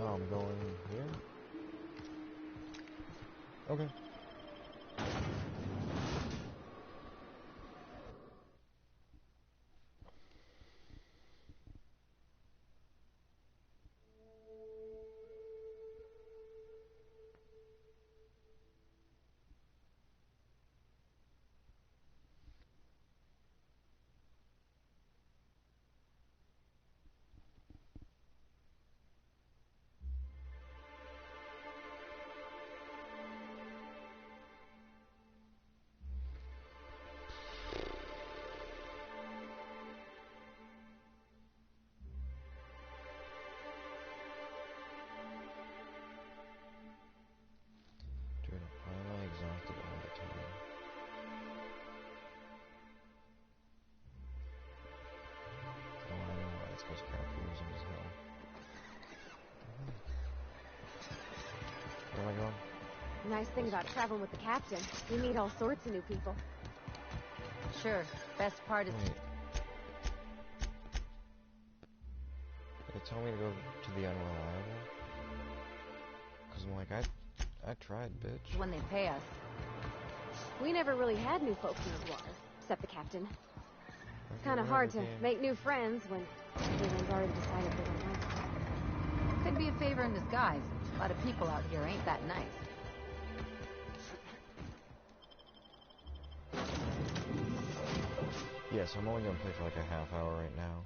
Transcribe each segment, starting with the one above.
Oh, I'm going here? Okay. Dude, why am I exhausted all the time? Oh, I know why. It's because capitalism is hell. Where am I going? Nice thing about traveling with the captain. You meet all sorts of new people. Sure. Best part is... Wait. Did it tell me to go to the unreliable? Because I'm like, I tried, bitch. when they pay us. We never really had new folks in the water, except the captain. It's kind of hard to make new friends when everyone's already decided they don't like you. Could be a favor in disguise. A lot of people out here ain't that nice. Yes, I'm only gonna play for like a half hour right now.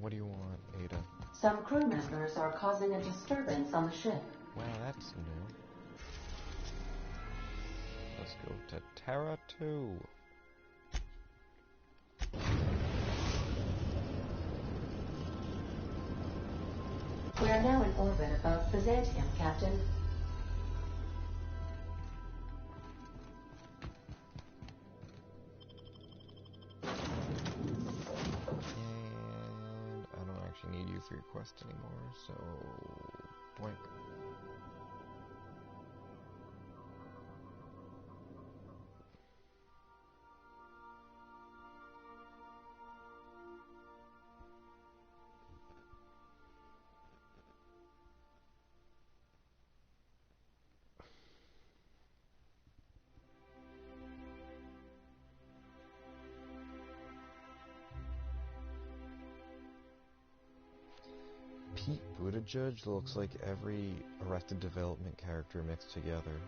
What do you want, Ada? Some crew members are causing a disturbance on the ship. Wow, that's new. Let's go to Terra 2. We are now in orbit above Byzantium, Captain. And I don't actually need you for your quest anymore, so... Boink. Pete Buttigieg looks like every Arrested Development character mixed together.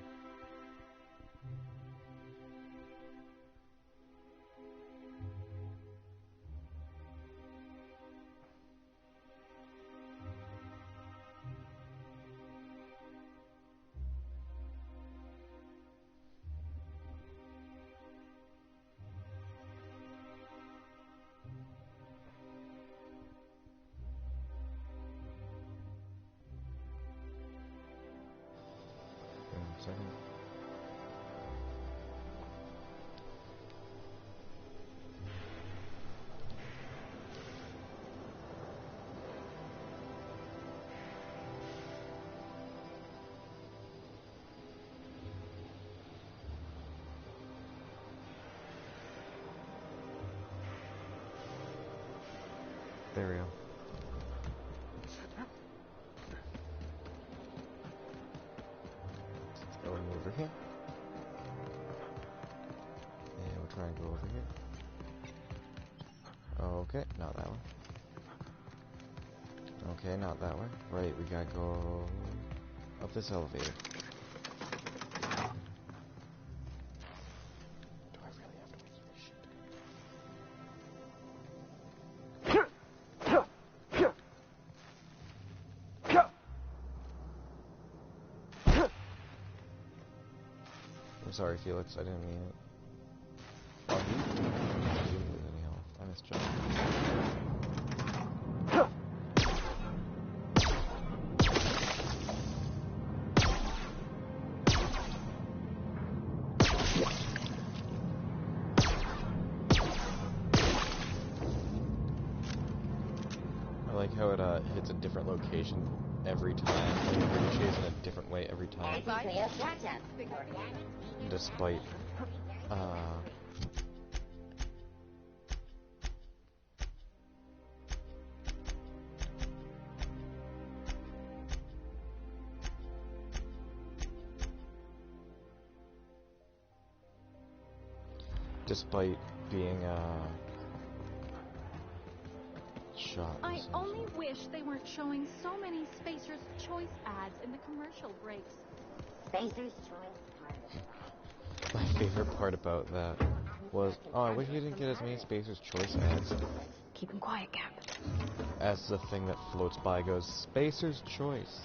Wait 1 second. There we go. Let's go over here. And we'll try and go over here. Okay, not that one. Okay, not that way. Right, we gotta go up this elevator. Do I really have to wait for this shit to I'm sorry, Felix. I didn't mean it. Oh, he didn't lose any health. I misjudged. I like how it hits a different location every time. Like, it ricochets in a different way every time. Despite despite being shot. I only wish they weren't showing so many Spacer's Choice ads in the commercial breaks. Spacer's Choice. My favorite part about that was, oh, I wish you didn't get as many Spacer's Choice ads. Keep him quiet, Cap. As the thing that floats by goes, Spacer's Choice.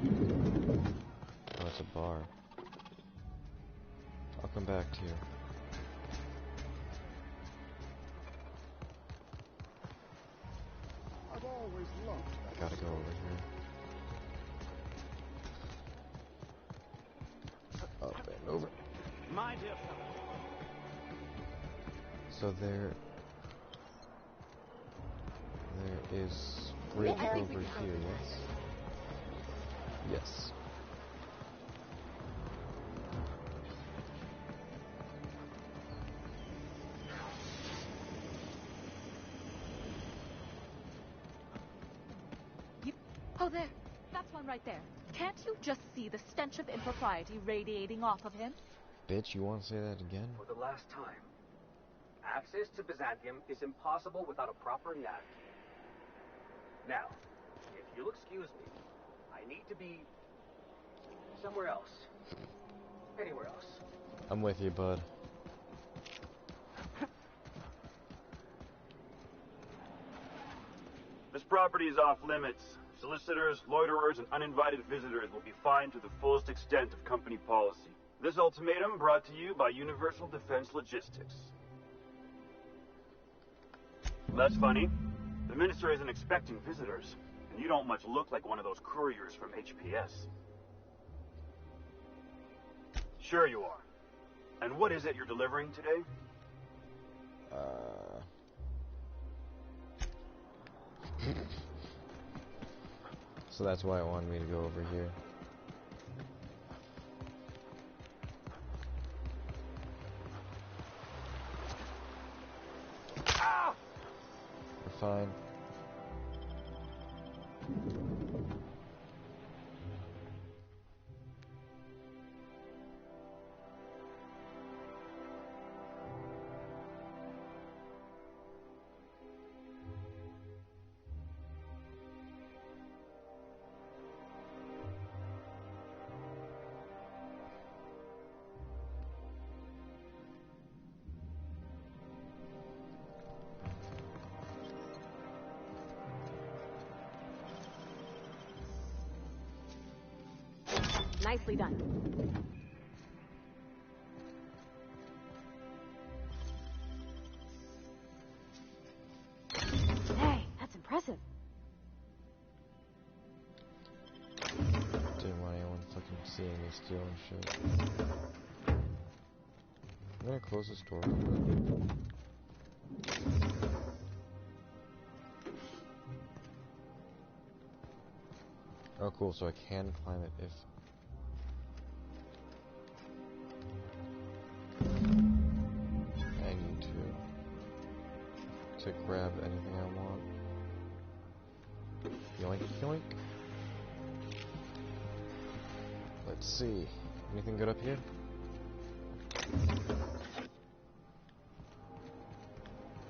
Oh, it's a bar. I'll come back to you. Gotta go over here. Oh, bend over. My dear fellow. So there is bridge over here, yes? Yes. Oh, there. That's one right there. Can't you just see the stench of impropriety radiating off of him? Bitch, you want to say that again? For the last time, access to Byzantium is impossible without a proper nav key. Now, if you'll excuse me, I need to be somewhere else. Anywhere else. I'm with you, bud. This property is off limits. Solicitors, loiterers, and uninvited visitors will be fined to the fullest extent of company policy. This ultimatum brought to you by Universal Defense Logistics. That's funny. The minister isn't expecting visitors, and you don't much look like one of those couriers from HPS. Sure you are. And what is it you're delivering today? So that's why it wanted me to go over here. Ah! We're fine. Nicely done. Hey, that's impressive. Didn't want anyone fucking seeing me stealing shit. I'm gonna close this door real quick. Oh cool, so I can climb it if... I need to grab anything I want. Yoink, yoink. Let's see. Anything good up here?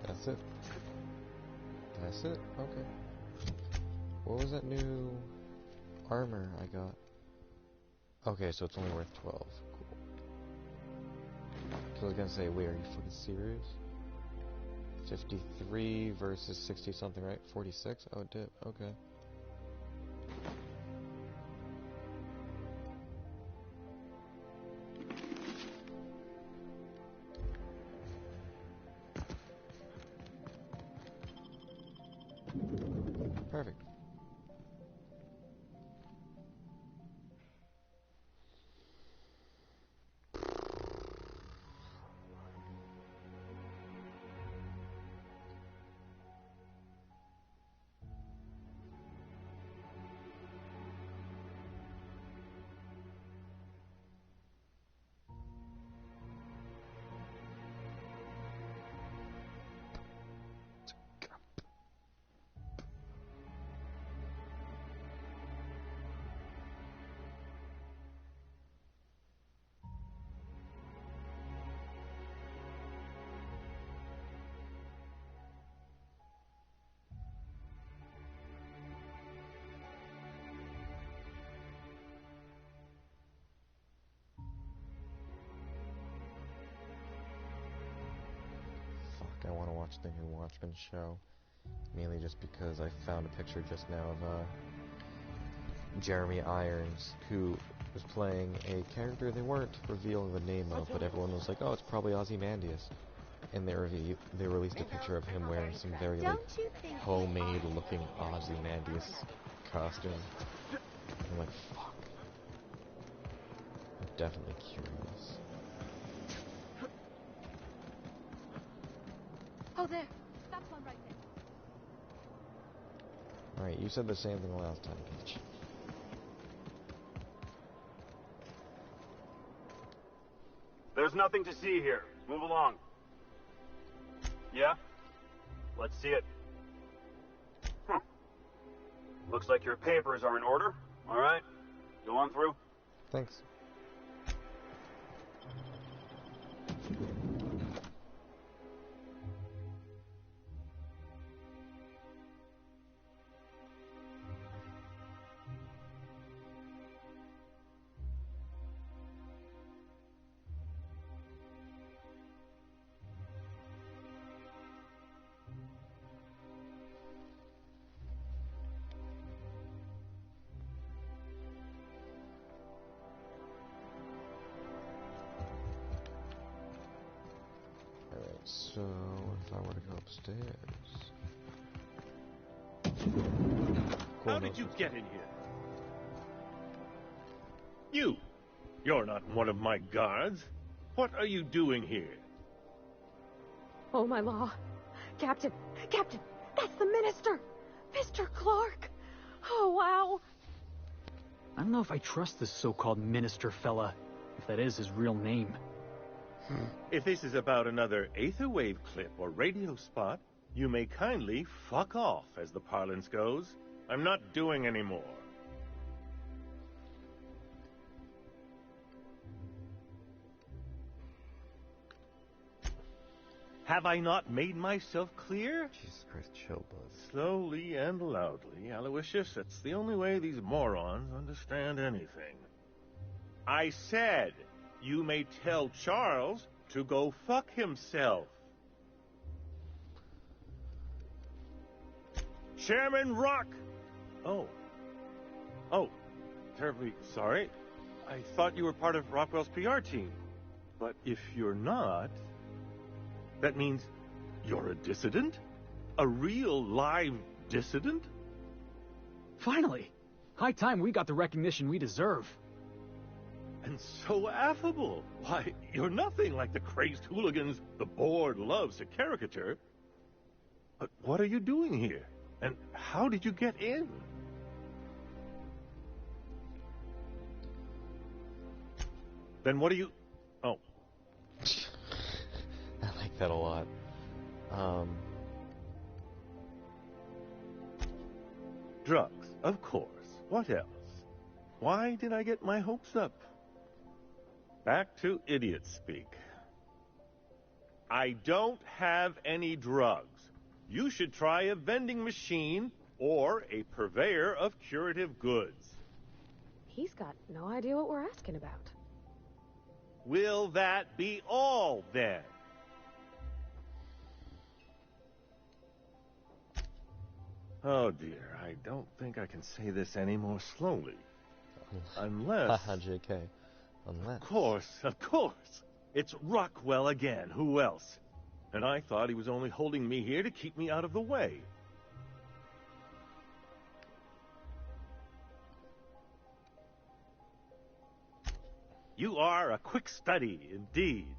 That's it. That's it? Okay. What was that new armor I got? Okay, so it's only worth 12. Cool. So I was gonna say, wait, are you fucking serious? 53 versus 60 something, right? 46? Oh, it did. Okay. Perfect. I want to watch the new Watchmen show, mainly just because I found a picture just now of Jeremy Irons, who was playing a character they weren't revealing the name of, but everyone was like, oh, it's probably Ozymandias. And they released a picture of him wearing some very homemade looking Ozymandias costume. I'm like, fuck. I'm definitely curious. Oh, there. That's one right there. Alright, you said the same thing last time, Peach. There's nothing to see here. Move along. Yeah? Let's see it. Looks like your papers are in order. All right. Go on through. Thanks. So, if I were to go upstairs... Cool, How did you get in here? You're not one of my guards. What are you doing here? Oh, my law. Captain, that's the minister! Mr. Clark! Oh, wow! I don't know if I trust this so-called minister fella, if that is his real name. If this is about another Aetherwave clip or radio spot, you may kindly fuck off, as the parlance goes. I'm not doing any more. Have I not made myself clear? Jesus Christ, chill, bud. Slowly and loudly, Aloysius. It's the only way these morons understand anything. I said, you may tell Charles to go fuck himself. Chairman Rock! Oh, terribly sorry. I thought you were part of Rockwell's PR team. But if you're not, that means you're a dissident? A real live dissident? Finally! High time we got the recognition we deserve. And so affable. Why, you're nothing like the crazed hooligans the board loves to caricature. But what are you doing here? And how did you get in? Then what do you... Oh. I like that a lot. Drugs, of course. What else? Why did I get my hopes up? Back to idiot speak. I don't have any drugs. You should try a vending machine or a purveyor of curative goods. He's got no idea what we're asking about. Will that be all, then? Oh, dear, I don't think I can say this any more slowly. Unless... Haha, JK. Unless... Of course. It's Rockwell again. Who else? And I thought he was only holding me here to keep me out of the way. You are a quick study, indeed.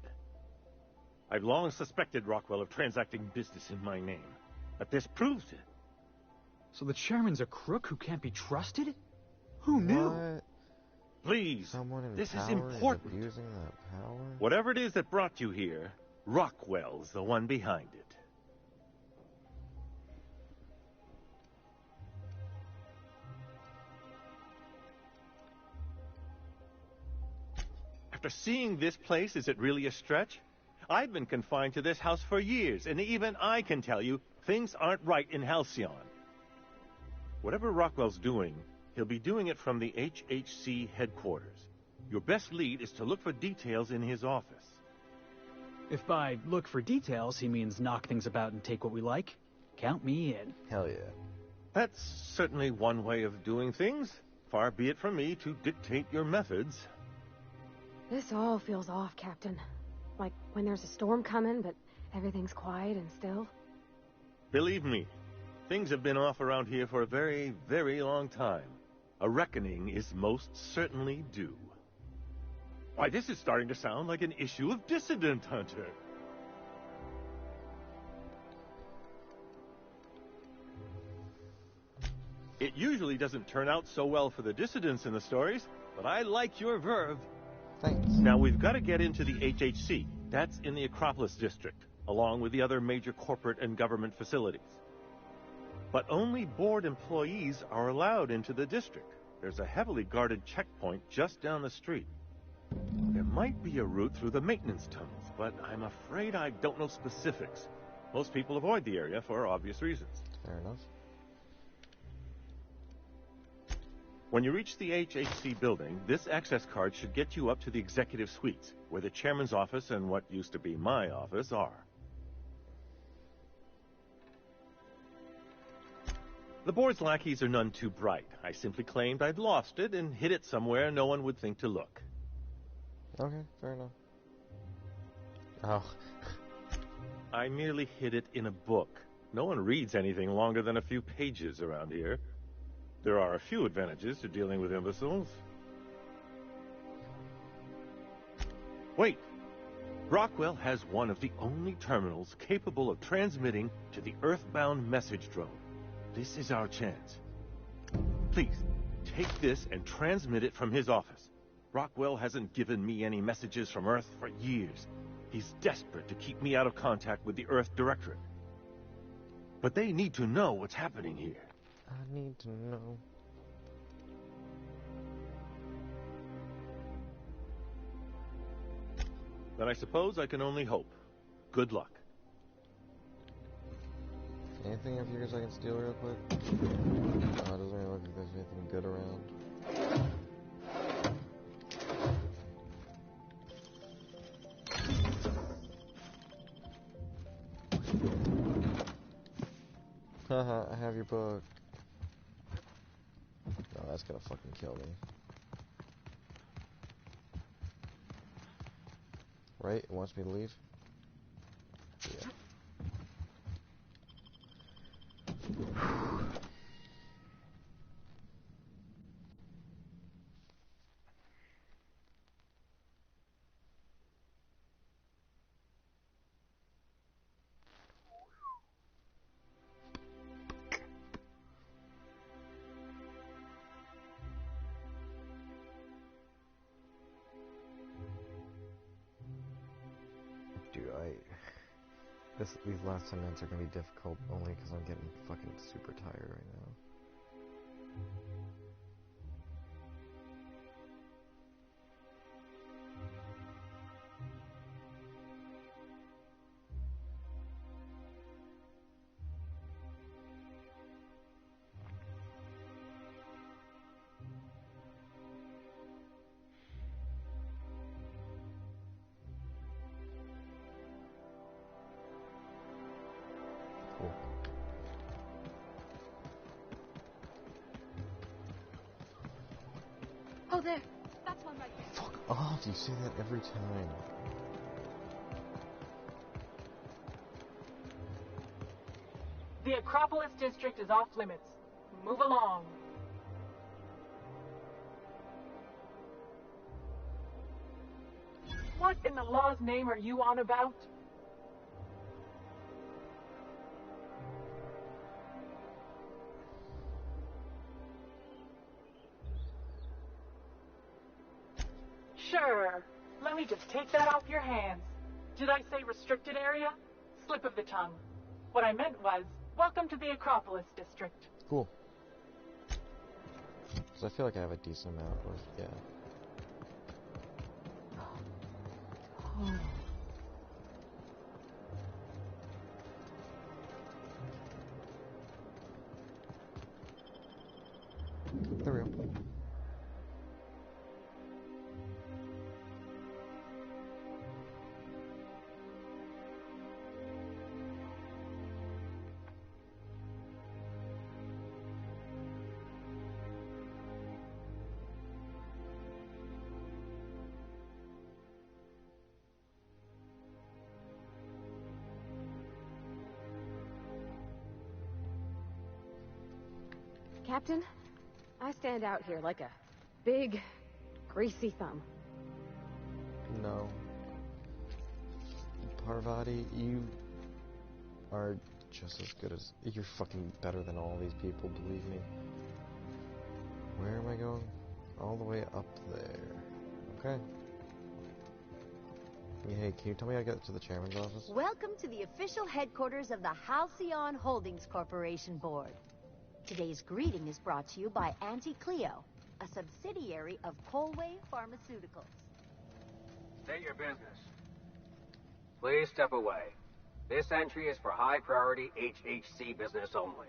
I've long suspected Rockwell of transacting business in my name, but this proves it. So the chairman's a crook who can't be trusted? Who knew? What? Please, Someone in this is power important. Abusing that power? Whatever it is that brought you here, Rockwell's the one behind it. After seeing this place, is it really a stretch? I've been confined to this house for years, and even I can tell you, things aren't right in Halcyon. Whatever Rockwell's doing, he'll be doing it from the HHC headquarters. Your best lead is to look for details in his office. If by look for details he means knock things about and take what we like, count me in. Hell yeah. That's certainly one way of doing things. Far be it from me to dictate your methods. This all feels off, Captain. Like when there's a storm coming, but everything's quiet and still. Believe me, things have been off around here for a very, very long time. A reckoning is most certainly due. Why, this is starting to sound like an issue of Dissident Hunter. It usually doesn't turn out so well for the dissidents in the stories, but I like your verve. Thanks. Now, we've got to get into the HHC. That's in the Acropolis district, along with the other major corporate and government facilities. But only board employees are allowed into the district. There's a heavily guarded checkpoint just down the street. There might be a route through the maintenance tunnels, but I'm afraid I don't know specifics. Most people avoid the area for obvious reasons. Fair enough. When you reach the HHC building, this access card should get you up to the executive suites, where the chairman's office and what used to be my office are. The board's lackeys are none too bright. I simply claimed I'd lost it and hid it somewhere no one would think to look. Okay, fair enough. Oh. I merely hid it in a book. No one reads anything longer than a few pages around here. There are a few advantages to dealing with imbeciles. Wait! Rockwell has one of the only terminals capable of transmitting to the Earthbound message drone. This is our chance. Please, take this and transmit it from his office. Rockwell hasn't given me any messages from Earth for years. He's desperate to keep me out of contact with the Earth Directorate. But they need to know what's happening here. I need to know. Then I suppose I can only hope. Good luck. Anything of yours I can steal real quick? It doesn't really look like there's anything good around. Haha, I have your book. No, that's gonna fucking kill me. Right? It wants me to leave? Yeah. Dude, these last 10 minutes are gonna be difficult only because I'm getting fucking super tired right now. Oh, there. That's one right there. Fuck off, you say that every time. The Acropolis district is off limits. Move along. What in the law's name are you on about? Sure. Let me just take that off your hands. Did I say restricted area? Slip of the tongue. What I meant was, welcome to the Acropolis district. Cool. So I feel like I have a decent amount of, yeah. There we go. Captain, I stand out here like a big, greasy thumb. No. Parvati, you are just as good as... You're fucking better than all these people, believe me. Where am I going? All the way up there. Okay. Hey, can you tell me how to get to the chairman's office? Welcome to the official headquarters of the Halcyon Holdings Corporation Board. Today's greeting is brought to you by Auntie Cleo, a subsidiary of Polway Pharmaceuticals. State your business. Please step away. This entry is for high-priority HHC business only.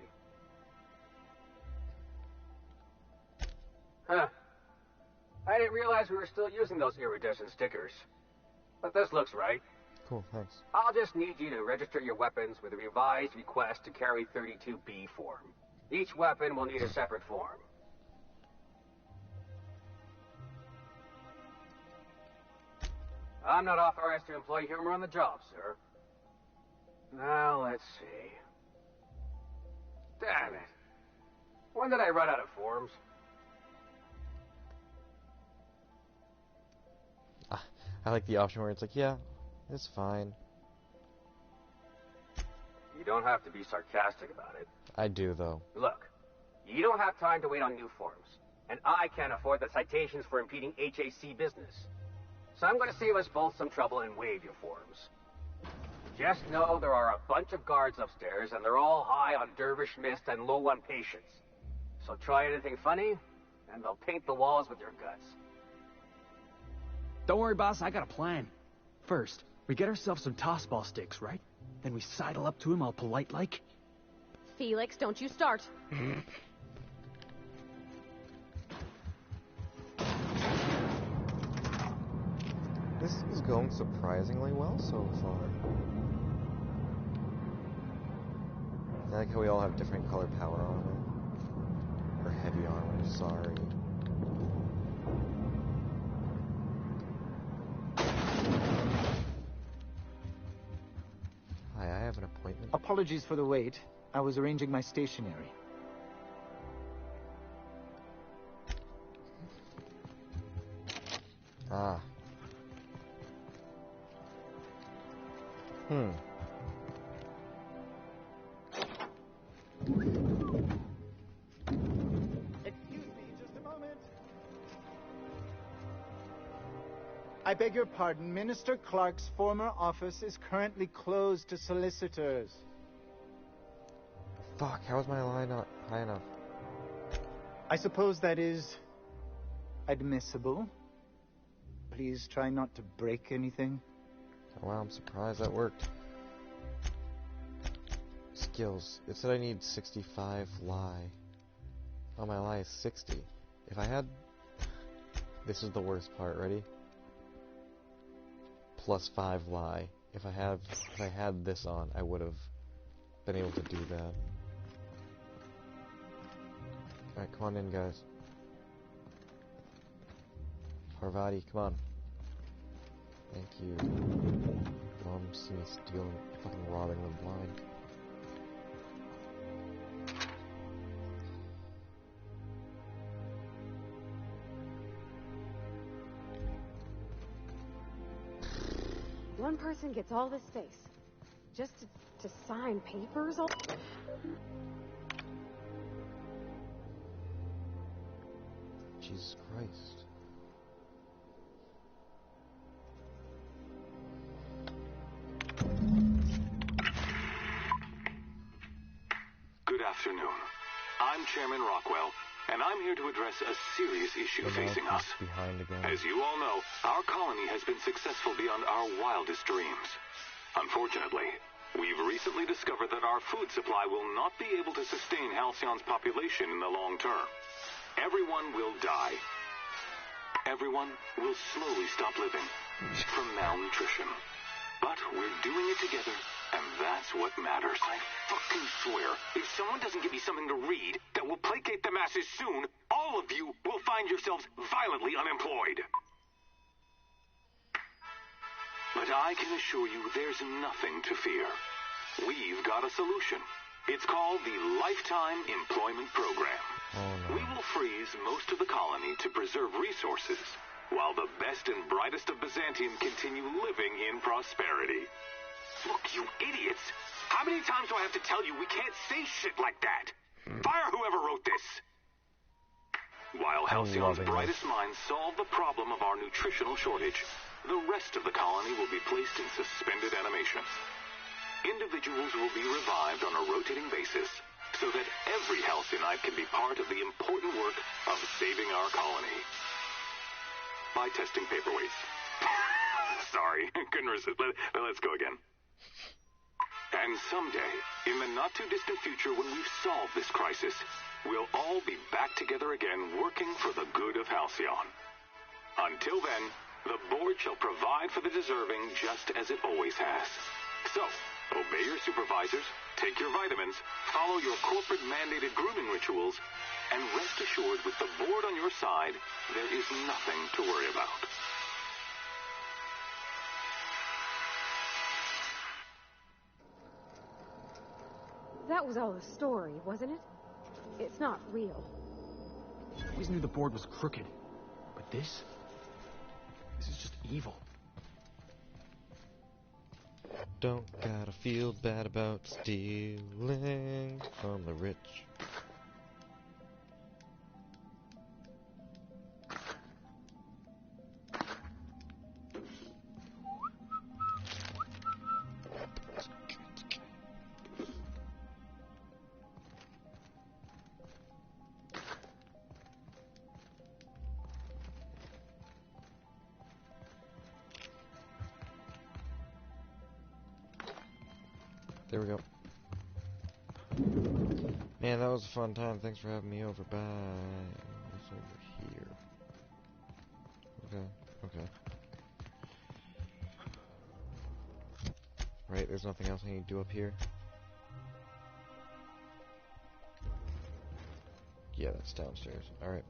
Huh. I didn't realize we were still using those iridescent stickers. But this looks right. Cool, thanks. I'll just need you to register your weapons with a revised request to carry 32B form. Each weapon will need a separate form. I'm not authorized to employ humor on the job, sir. Now, let's see. Damn it. When did I run out of forms? I like the option where it's like, yeah, it's fine. You don't have to be sarcastic about it. I do, though. Look, you don't have time to wait on new forms. And I can't afford the citations for impeding HAC business. So I'm going to save us both some trouble and waive your forms. Just know there are a bunch of guards upstairs, and they're all high on dervish mist and low on patience. So try anything funny, and they'll paint the walls with your guts. Don't worry, boss, I got a plan. First, we get ourselves some tossball sticks, right? Then we sidle up to him all polite-like. Felix, don't you start. This is going surprisingly well so far. I like how we all have different color power armor. Or heavy armor, sorry. Hi, I have an appointment. Apologies for the wait. I was arranging my stationery. Ah. Excuse me, just a moment. I beg your pardon. Minister Clark's former office is currently closed to solicitors. Fuck, how is my line not high enough? I suppose that is admissible. Please try not to break anything. Oh, wow, I'm surprised that worked. Skills. It said I need 65 lie. Oh, my lie is 60. If I had... This is the worst part, ready? Plus 5 lie. If I had this on, I would have been able to do that. Alright, come on in, guys. Parvati, come on. Thank you. Mom, see me stealing, fucking robbing them blind. One person gets all this space. Just to sign papers? Jesus Christ. Good afternoon. I'm Chairman Rockwell, and I'm here to address a serious issue facing us. As you all know, our colony has been successful beyond our wildest dreams. Unfortunately, we've recently discovered that our food supply will not be able to sustain Halcyon's population in the long term. Everyone will die. Everyone will slowly stop living from malnutrition. But we're doing it together, and that's what matters. I fucking swear, if someone doesn't give me something to read that will placate the masses soon, all of you will find yourselves violently unemployed. But I can assure you there's nothing to fear. We've got a solution. It's called the Lifetime Employment Program. We will freeze most of the colony to preserve resources, while the best and brightest of Byzantium continue living in prosperity. Look, you idiots! How many times do I have to tell you we can't say shit like that? Fire whoever wrote this! While Halcyon's brightest minds solve the problem of our nutritional shortage, the rest of the colony will be placed in suspended animation. Individuals will be revived on a rotating basis, so that every Halcyonite can be part of the important work of saving our colony. By testing paperweights. Sorry, couldn't resist. Let's go again. And someday, in the not-too-distant future when we've solved this crisis, we'll all be back together again working for the good of Halcyon. Until then, the board shall provide for the deserving just as it always has. So, obey your supervisors, take your vitamins, follow your corporate-mandated grooming rituals, and rest assured with the board on your side, there is nothing to worry about. That was all a story, wasn't it? It's not real. I always knew the board was crooked. But this is just evil. Don't gotta feel bad about stealing from the rich. There we go. Man, that was a fun time. Thanks for having me over. Bye. What's over here? Okay. Right, there's nothing else I need to do up here. Yeah, that's downstairs. Alright.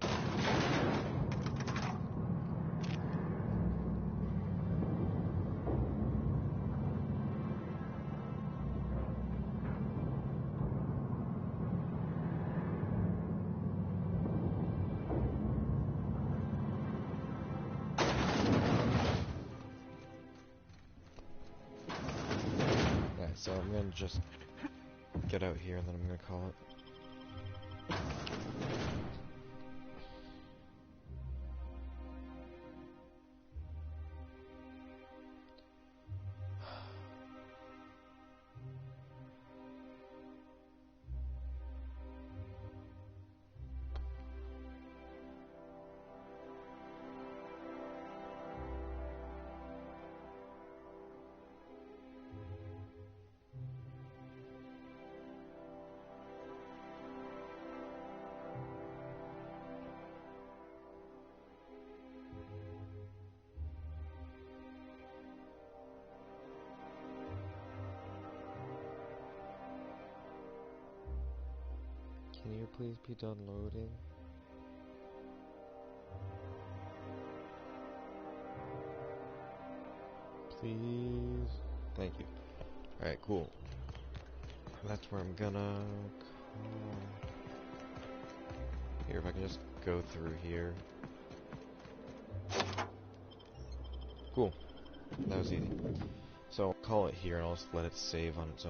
So I'm gonna just get out here and then I'm gonna call it. Can you please be done loading? Please. Thank you. Alright, cool. That's where I'm gonna... Here, if I can just go through here. Cool. That was easy. So I'll call it here and I'll just let it save on its